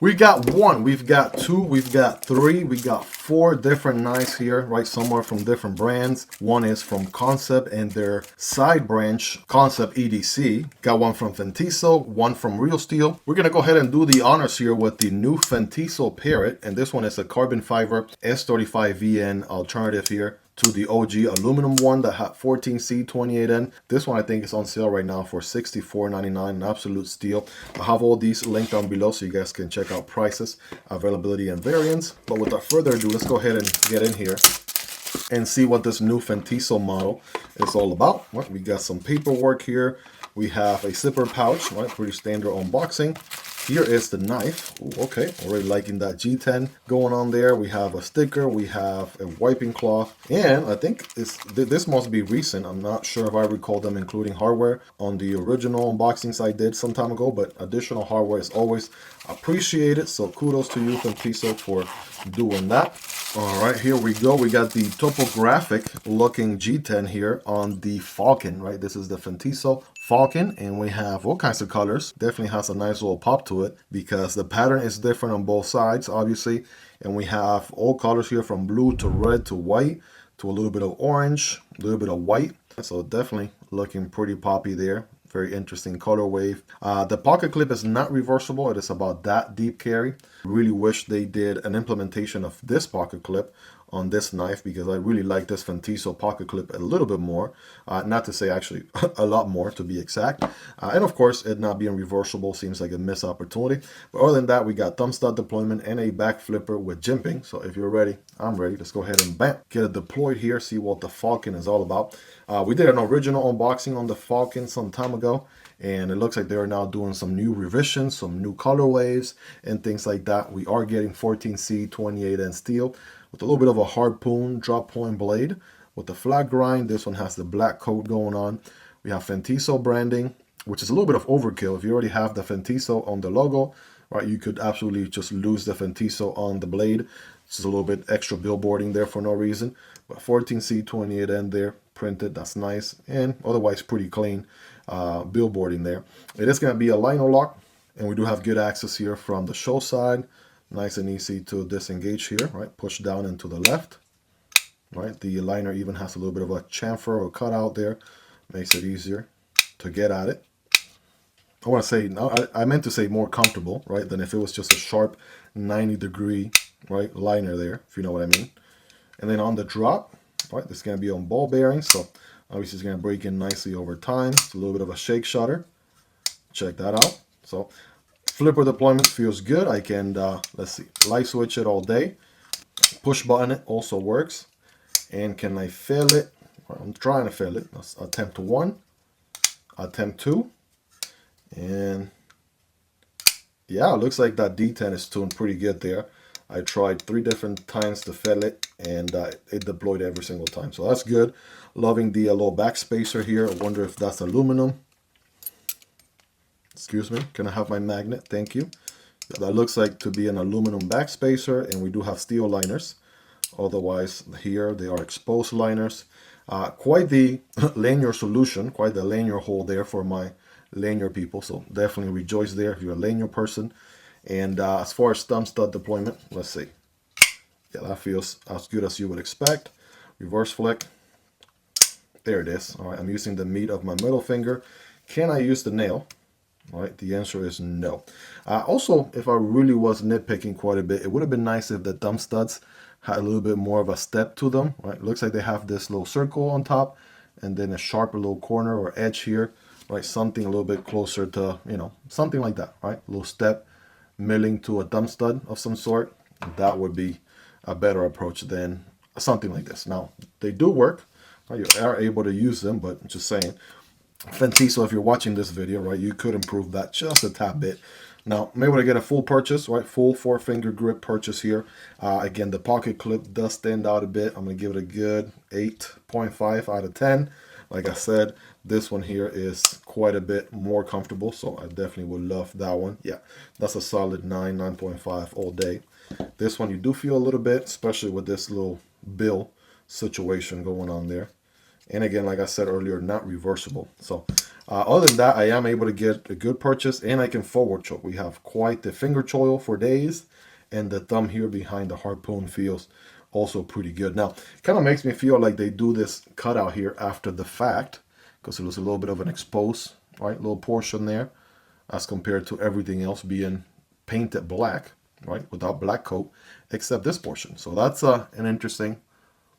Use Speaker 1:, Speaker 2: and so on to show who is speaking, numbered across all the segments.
Speaker 1: We got one, we've got two, we've got three, we got four different knives here, right? Somewhere from different brands. One is from Kansept and their side branch, Kansept EDC. Got one from Fintiso, one from Real Steel. We're gonna go ahead and do the honors here with the new Fintiso Parrot, and this one is a carbon fiber S35VN alternative here to the OG aluminum one that had 14C28N. This one I think is on sale right now for $64.99, an absolute steal. I have all these linked down below so you guys can check out prices, availability, and variants. But without further ado, let's go ahead and get in here and see what this new Fintiso model is all about. Right, we got some paperwork here. We have a zipper pouch, right? Pretty standard unboxing. Here is the knife. Ooh, okay, already liking that G10 going on there. We have a sticker, we have a wiping cloth, and I think this must be recent. I'm not sure if I recall them including hardware on the original unboxings I did some time ago, but additional hardware is always appreciated. So kudos to you, Fintiso, for doing that. All right, here we go. We got the topographic looking G10 here on the Falcon, right? This is the Fintiso Falcon, and we have all kinds of colors. Definitely has a nice little pop to it because the pattern is different on both sides, obviously. And we have all colors here from blue to red to white to a little bit of orange, a little bit of white. So definitely looking pretty poppy there. Very interesting color wave. The pocket clip is not reversible. It is about that deep carry. Really wish they did an implementation of this pocket clip on this knife because I really like this Fintiso pocket clip a little bit more. Not to say actually a lot more to be exact. And of course, it not being reversible seems like a missed opportunity. But other than that, we got thumb stud deployment and a back flipper with jimping. So if you're ready, I'm ready. Let's go ahead and bam, get it deployed here, see what the Falcon is all about. We did an original unboxing on the Falcon some time ago, and it looks like they are now doing some new revisions, some new colorways and things like that. We are getting 14C28N steel with a little bit of a harpoon drop point blade with the flat grind. This one has the black coat going on. We have Fintiso branding, which is a little bit of overkill. If you already have the Fintiso on the logo, right, you could absolutely just lose the Fintiso on the blade. It's just a little bit extra billboarding there for no reason. But 14C28N there printed, that's nice, and otherwise pretty clean billboarding there. It is going to be a liner lock, and we do have good access here from the show side. Nice and easy to disengage here, right? Push down and to the left, right? The liner even has a little bit of a chamfer or cutout there. Makes it easier to get at it. I want to say, no, I meant to say more comfortable, right? Than if it was just a sharp 90-degree, right, liner there, if you know what I mean. And then on the drop, right, this is going to be on ball bearings, so obviously it's going to break in nicely over time. It's a little bit of a shake shutter. Check that out. So flipper deployment feels good. I can, let's see, light switch it all day. Push button it also works. And can I fail it? I'm trying to fail it. Let's attempt 1, attempt 2. And yeah, it looks like that D10 is tuned pretty good there. I tried 3 different times to fail it, and it deployed every single time. So that's good. Loving the little back spacer here. I wonder if that's aluminum. Excuse me, can I have my magnet? Thank you. That looks like to be an aluminum back spacer, and we do have steel liners. Otherwise, here they are exposed liners. Quite the lanyard solution, quite the lanyard hole there for my lanyard people. So definitely rejoice there if you're a lanyard person. And as far as thumb stud deployment, let's see. Yeah, that feels as good as you would expect. Reverse flick. There it is. All right, I'm using the meat of my middle finger. Can I use the nail? All right, the answer is no. Also, if I really was nitpicking quite a bit, it would have been nice if the thumb studs had a little bit more of a step to them. Right, looks like they have this little circle on top, and then a sharper little corner or edge here. Right, something a little bit closer to, you know, something like that. Right, a little step milling to a thumb stud of some sort. That would be a better approach than something like this. Now, they do work. Right, you are able to use them, but I'm just saying. Fintiso, if you're watching this video, right, you could improve that just a tad bit. Now, I'm able to get a full purchase, right, full 4-finger grip purchase here. Again, the pocket clip does stand out a bit. I'm going to give it a good 8.5 out of 10. Like I said, this one here is quite a bit more comfortable, so I definitely would love that one. Yeah, that's a solid 9, 9.5 all day. This one you do feel a little bit, especially with this little bill situation going on there. And again, like I said earlier, not reversible. So other than that, I am able to get a good purchase, and I can forward choke. We have quite the finger choil for days, and the thumb here behind the harpoon feels also pretty good. Now, it kind of makes me feel like they do this cutout here after the fact, because it was a little bit of an exposed, right, little portion there, as compared to everything else being painted black, right, without black coat, except this portion. So that's an interesting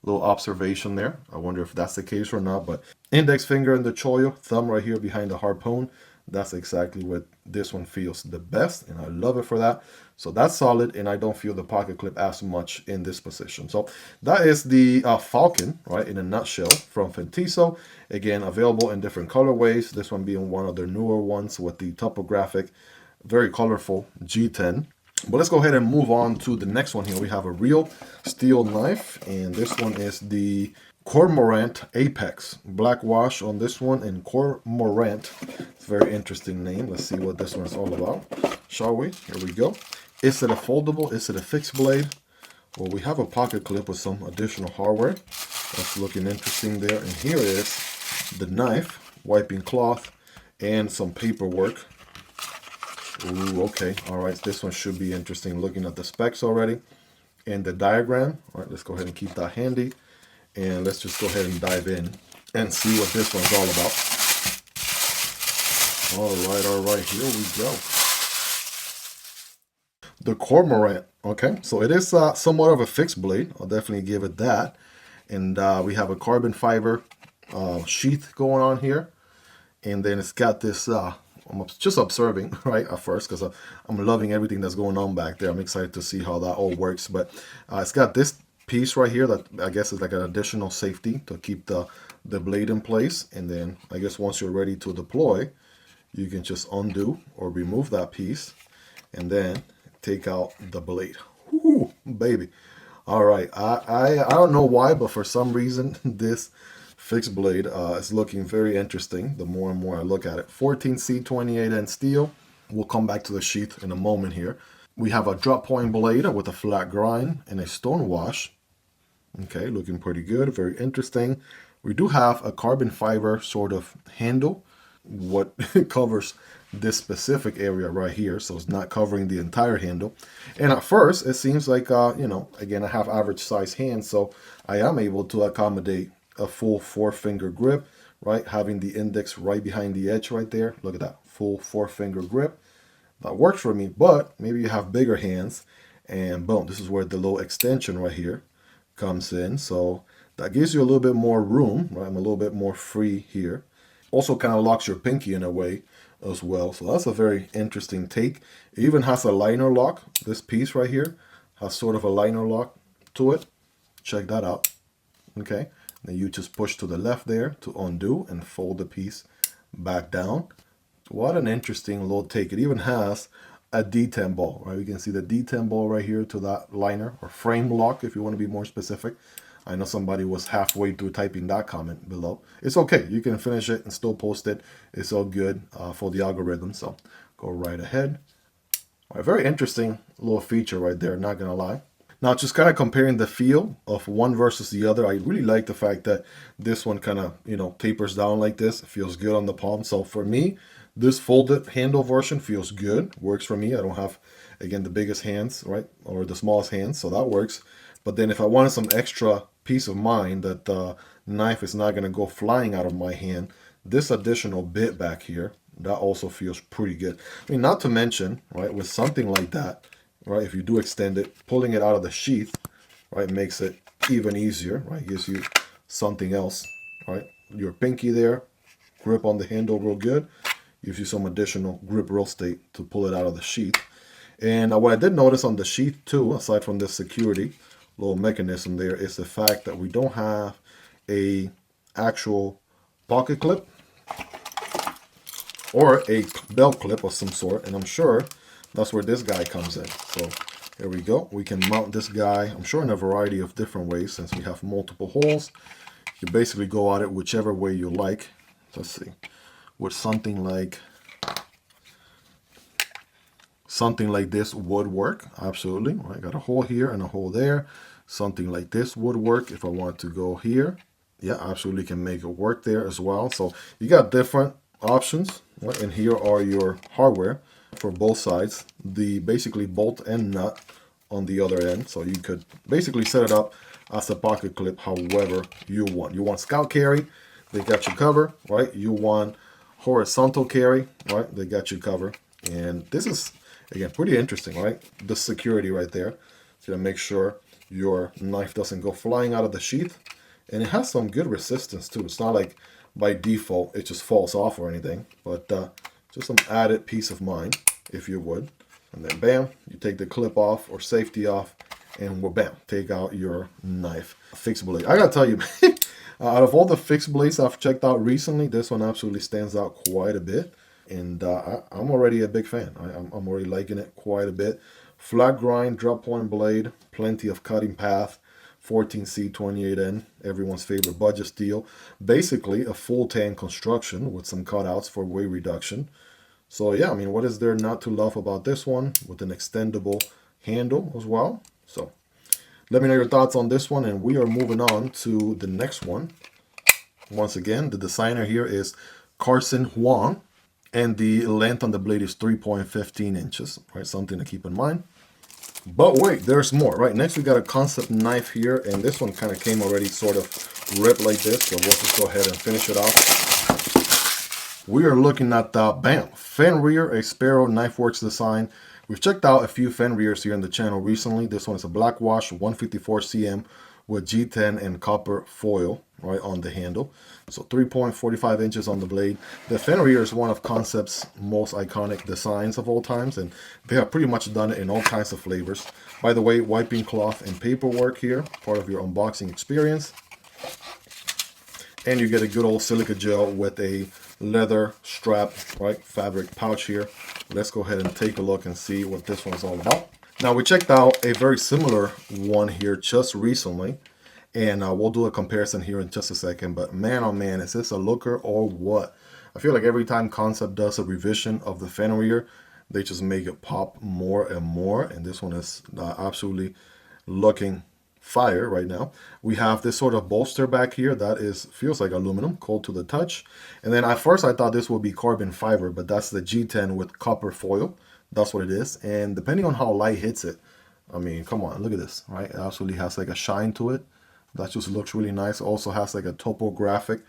Speaker 1: little observation there. I wonder if that's the case or not, but index finger in the choil, thumb right here behind the harpoon. That's exactly what this one feels the best, and I love it for that. So that's solid, and I don't feel the pocket clip as much in this position. So that is the Falcon, right, in a nutshell from Fintiso. Again, available in different colorways. This one being one of their newer ones with the topographic, very colorful G10. But let's go ahead and move on to the next one here. We have a real steel knife, and this one is the Cormorant Apex. Black wash on this one, and Cormorant. It's a very interesting name. Let's see what this one's all about, shall we? Here we go. Is it a foldable? Is it a fixed blade? Well, we have a pocket clip with some additional hardware. That's looking interesting there. And here is the knife, wiping cloth, and some paperwork. Ooh, okay. All right. This one should be interesting looking at the specs already and the diagram. All right, let's go ahead and keep that handy. And let's just go ahead and dive in and see what this one's all about. All right. Here we go. The Cormorant. Okay, so it is somewhat of a fixed blade. I'll definitely give it that. And we have a carbon fiber sheath going on here. And then it's got this, I'm just observing, right, at first, because I'm loving everything that's going on back there. I'm excited to see how that all works. But it's got this piece right here that I guess is like an additional safety to keep the blade in place. And then I guess once you're ready to deploy, you can just undo or remove that piece and then take out the blade. Ooh, baby. All right. I don't know why, but for some reason, this fixed blade is looking very interesting the more and more I look at it. 14C 28N steel. We'll come back to the sheath in a moment here. We have a drop point blade with a flat grind and a stone wash. Okay, looking pretty good. Very interesting. We do have a carbon fiber sort of handle. What covers this specific area right here, so it's not covering the entire handle. And at first it seems like you know, again, I have average size hands, so I am able to accommodate a full 4-finger grip, right, having the index right behind the edge right there. Look at that, full 4-finger grip. That works for me. But maybe you have bigger hands, and boom, this is where the little extension right here comes in, so that gives you a little bit more room, right? I'm a little bit more free here. Also kind of locks your pinky in a way as well. So that's a very interesting take. It even has a liner lock. This piece right here has sort of a liner lock to it. Check that out. Okay. Then you just push to the left there to undo and fold the piece back down. What an interesting little take. It even has a D10 ball, right? You can see the D10 ball right here to that liner or frame lock if you want to be more specific. I know somebody was halfway through typing that comment below. It's okay. You can finish it and still post it. It's all good for the algorithm. So go right ahead. All right, very interesting little feature right there, not going to lie. Now, just kind of comparing the feel of one versus the other, I really like the fact that this one kind of, you know, tapers down like this. It feels good on the palm. So for me, this folded handle version feels good. Works for me. I don't have, again, the biggest hands, right, or the smallest hands, so that works. But then if I wanted some extra peace of mind that the knife is not going to go flying out of my hand, this additional bit back here, that also feels pretty good. I mean, not to mention, right, with something like that, right, if you do extend it, pulling it out of the sheath, right, makes it even easier, right, gives you something else, right, your pinky there, grip on the handle real good, gives you some additional grip real estate to pull it out of the sheath. And what I did notice on the sheath too, aside from this security little mechanism there, is the fact that we don't have a actual pocket clip or a belt clip of some sort, and I'm sure that's where this guy comes in. So here we go. We can mount this guy, I'm sure, in a variety of different ways. Since we have multiple holes, you basically go at it whichever way you like. Let's see, with something like this would work, absolutely. I got a hole here and a hole there. Something like this would work if I want to go here. yeah, absolutely can make it work there as well. So you got different options, right? And here are your hardware for both sides. The basically bolt and nut on the other end. So you could basically set it up as a pocket clip however you want. You want scout carry, they got you covered, right? You want horizontal carry, right? They got you covered. And this is, again, pretty interesting, right? The security right there. So to make sure your knife doesn't go flying out of the sheath. And it has some good resistance too. It's not like by default it just falls off or anything, but just some added peace of mind, if you would. And then bam, you take the clip off or safety off, and we'll bam, take out your knife. Fixed blade. I gotta tell you, out of all the fixed blades I've checked out recently, this one absolutely stands out quite a bit. And I'm already a big fan. I'm already liking it quite a bit. Flat grind, drop point blade, plenty of cutting path. 14C 28N, everyone's favorite budget steel. Basically a full tan construction with some cutouts for weight reduction. So yeah, I mean, what is there not to love about this one with an extendable handle as well? So let me know your thoughts on this one, and we are moving on to the next one. Once again, the designer here is Carson Huang, and the length on the blade is 3.15 inches, right? Something to keep in mind. But wait, there's more, right? Next, we got a Kansept knife here, and this one kind of came already sort of ripped like this, so we'll just go ahead and finish it off. We are looking at the, bam, Fenrir, a Sparrow Knifeworks design. We've checked out a few Fenrirs here on the channel recently. This one is a black wash 154 cm with G10 and copper foil, right, on the handle. So 3.45 inches on the blade. The Fenrir is one of Kansept's most iconic designs of all times, and they have pretty much done it in all kinds of flavors. By the way, wiping cloth and paperwork here, part of your unboxing experience. And you get a good old silica gel with a leather strap, right, fabric pouch here. Let's go ahead and take a look and see what this one's all about. Now, we checked out a very similar one here just recently, and we'll do a comparison here in just a second. But man, oh man, is this a looker or what? I feel like every time Kansept does a revision of the Fenrir, they just make it pop more and more. And this one is absolutely looking fire right now. We have this sort of bolster back here that feels like aluminum, cold to the touch. And then at first I thought this would be carbon fiber, but that's the G10 with copper foil. That's what it is. And depending on how light hits it, I mean, come on, look at this, right? It absolutely has like a shine to it. That just looks really nice. Also has like a topographic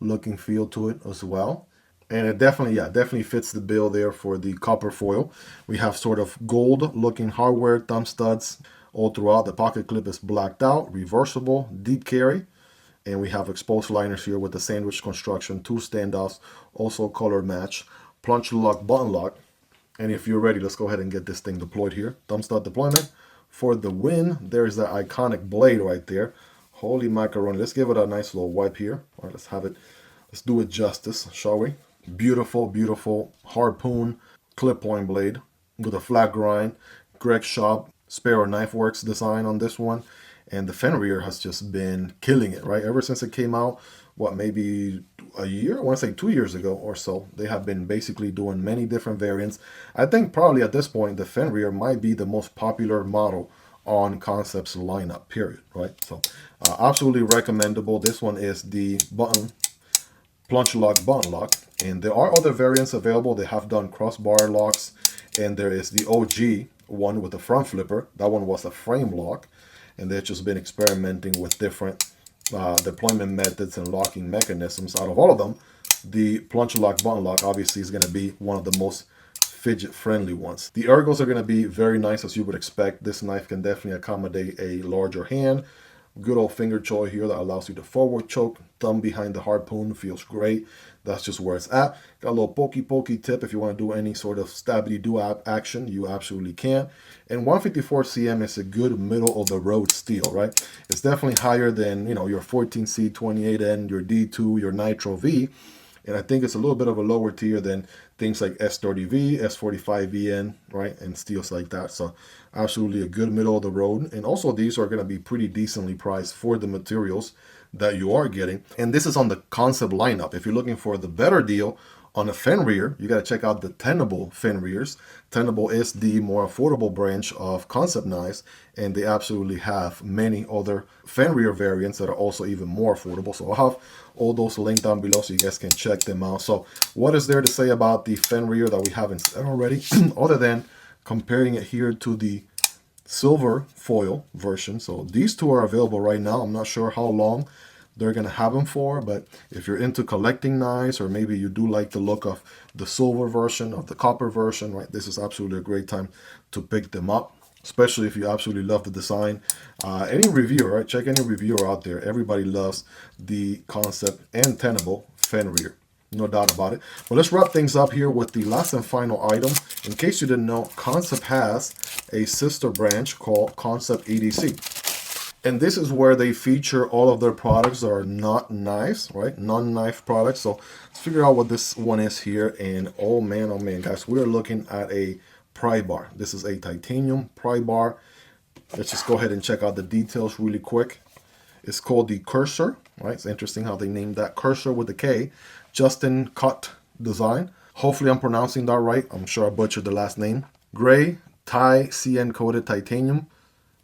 Speaker 1: looking feel to it as well. And it definitely, yeah, definitely fits the bill there for the copper foil. We have sort of gold looking hardware, thumb studs all throughout. The pocket clip is blacked out, reversible, deep carry. And we have exposed liners here with the sandwich construction, 2 standoffs, also color match, plunge lock, button lock. And if you're ready, let's go ahead and get this thing deployed here. Thumb stud deployment for the win. There's the iconic blade right there. Holy macaroni. Let's give it a nice little wipe here. All right, let's have it. Let's do it justice, shall we? Beautiful, beautiful harpoon clip point blade with a flat grind. Greg Shop Sparrow Knifeworks design on this one. And the Fenrir has just been killing it, right? Ever since it came out, what, maybe a year? I want to say 2 years ago or so. They have been basically doing many different variants. I think probably at this point, the Fenrir might be the most popular model on Kansept's lineup, period, right? So absolutely recommendable. This one is the button plunge lock, button lock. And there are other variants available. They have done crossbar locks. And there is the OG one with the front flipper. That one was a frame lock. And they've just been experimenting with different deployment methods and locking mechanisms. Out of all of them, the plunge lock, button lock obviously is going to be one of the most fidget friendly ones. The ergos are going to be very nice, as you would expect. This knife can definitely accommodate a larger hand. Good old finger choy here that allows you to forward choke. Thumb behind the harpoon feels great. That's just where it's at. Got a little pokey tip if you want to do any sort of stabby-do action, you absolutely can. And 154 cm is a good middle of the road steel, right? It's definitely higher than, you know, your 14C 28N, your D2, your Nitro V. And I think it's a little bit of a lower tier than things like S30V, S45VN, right? And steels like that. So absolutely a good middle of the road. And also these are going to be pretty decently priced for the materials that you are getting. And this is on the Kansept lineup. If you're looking for the better deal On the Fenrir, you got to check out the Tenable Fenrirs. Tenable is the more affordable branch of Kansept knives, and they absolutely have many other Fenrir variants that are also even more affordable. So I'll have all those linked down below so you guys can check them out. So what is there to say about the Fenrir that we haven't said already, other than comparing it here to the silver foil version? So these two are available right now. I'm not sure how long they're going to have them for, but if you're into collecting knives, or maybe you do like the look of the silver version, of the copper version, right, this is absolutely a great time to pick them up, especially if you absolutely love the design. Any reviewer, right, check any reviewer out there. Everybody loves the Kansept and Tenable Fenrir, no doubt about it. Well, let's wrap things up here with the last and final item. In case you didn't know, Kansept has a sister branch called Kansept EDC. And this is where they feature all of their products that are not knives, right? Non-knife products. So let's figure out what this one is here. And oh man, guys, we're looking at a pry bar. This is a titanium pry bar. Let's just go ahead and check out the details really quick. It's called the Kursor, right? It's interesting how they named that Kursor with a K. Justin Cut design. Hopefully I'm pronouncing that right. I'm sure I butchered the last name. Gray Thai CN coated titanium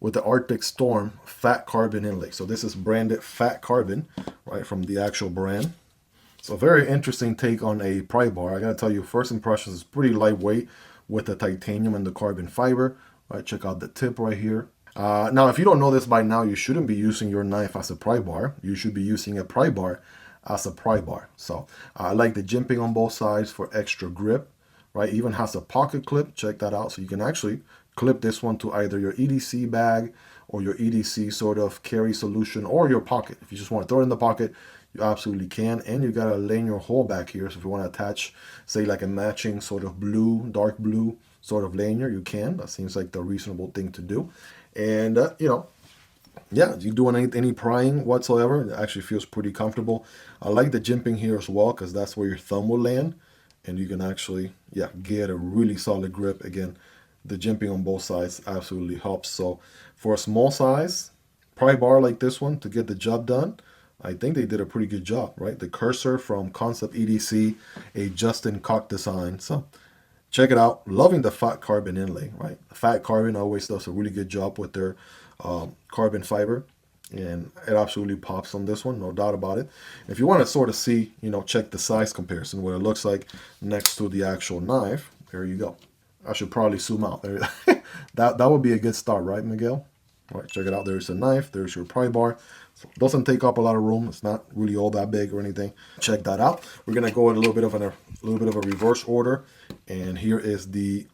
Speaker 1: with the Arctic Storm fat carbon inlay. So this is branded fat carbon, right, from the actual brand. So very interesting take on a pry bar. I gotta tell you, first impressions is pretty lightweight with the titanium and the carbon fiber. Right, check out the tip right here. Now, if you don't know this by now, you shouldn't be using your knife as a pry bar. You should be using a pry bar as a pry bar. So I like the jimping on both sides for extra grip, right? Even has a pocket clip. Check that out. So you can actually clip this one to either your EDC bag or your EDC sort of carry solution or your pocket. If you just want to throw it in the pocket, you absolutely can. And you got a lanyard hole back here. So if you want to attach, say, like a matching sort of blue, dark blue sort of lanyard, you can. That seems like the reasonable thing to do. And, you know, yeah, you doing any prying whatsoever, it actually feels pretty comfortable. I like the jimping here as well, because that's where your thumb will land. And you can actually, yeah, get a really solid grip. Again, the jimping on both sides absolutely helps. So for a small size pry bar like this one to get the job done, I think they did a pretty good job, right? The Kursor from Kansept EDC, a Justin Koch design. So check it out. Loving the fat carbon inlay, right? Fat carbon always does a really good job with their carbon fiber, and it absolutely pops on this one, no doubt about it. If you want to sort of see, you know, check the size comparison, what it looks like next to the actual knife, there you go. I should probably zoom out. There, that would be a good start, right, Miguel? All right, check it out. There's a knife. There's your pry bar. So it doesn't take up a lot of room. It's not really all that big or anything. Check that out. We're gonna go in a little bit of a reverse order, and here is the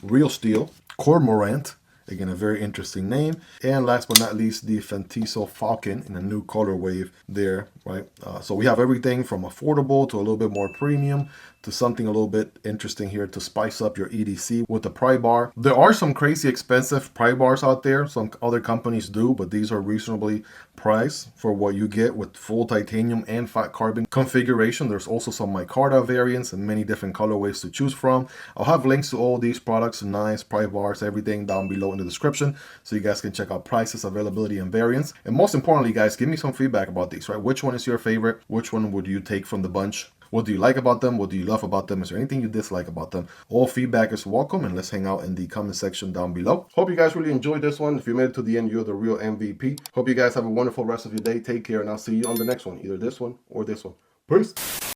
Speaker 1: real Steel Cormorant. Again, a very interesting name. And last but not least, the Fintiso Falcon in a new color wave there, right? So we have everything from affordable to a little bit more premium to something a little bit interesting here to spice up your EDC with the pry bar. There are some crazy expensive pry bars out there. Some other companies do, but these are reasonably priced for what you get with full titanium and fat carbon configuration. There's also some micarta variants and many different colorways to choose from. I'll have links to all these products, knives, pry bars, everything down below in the description, so you guys can check out prices, availability, and variants. And most importantly, guys, give me some feedback about these, right? Which one is your favorite? Which one would you take from the bunch? What do you like about them? What do you love about them? Is there anything you dislike about them? All feedback is welcome, and let's hang out in the comment section down below. Hope you guys really enjoyed this one. If you made it to the end, you're the real MVP. Hope you guys have a wonderful rest of your day. Take care, and I'll see you on the next one, either this one or this one. Peace.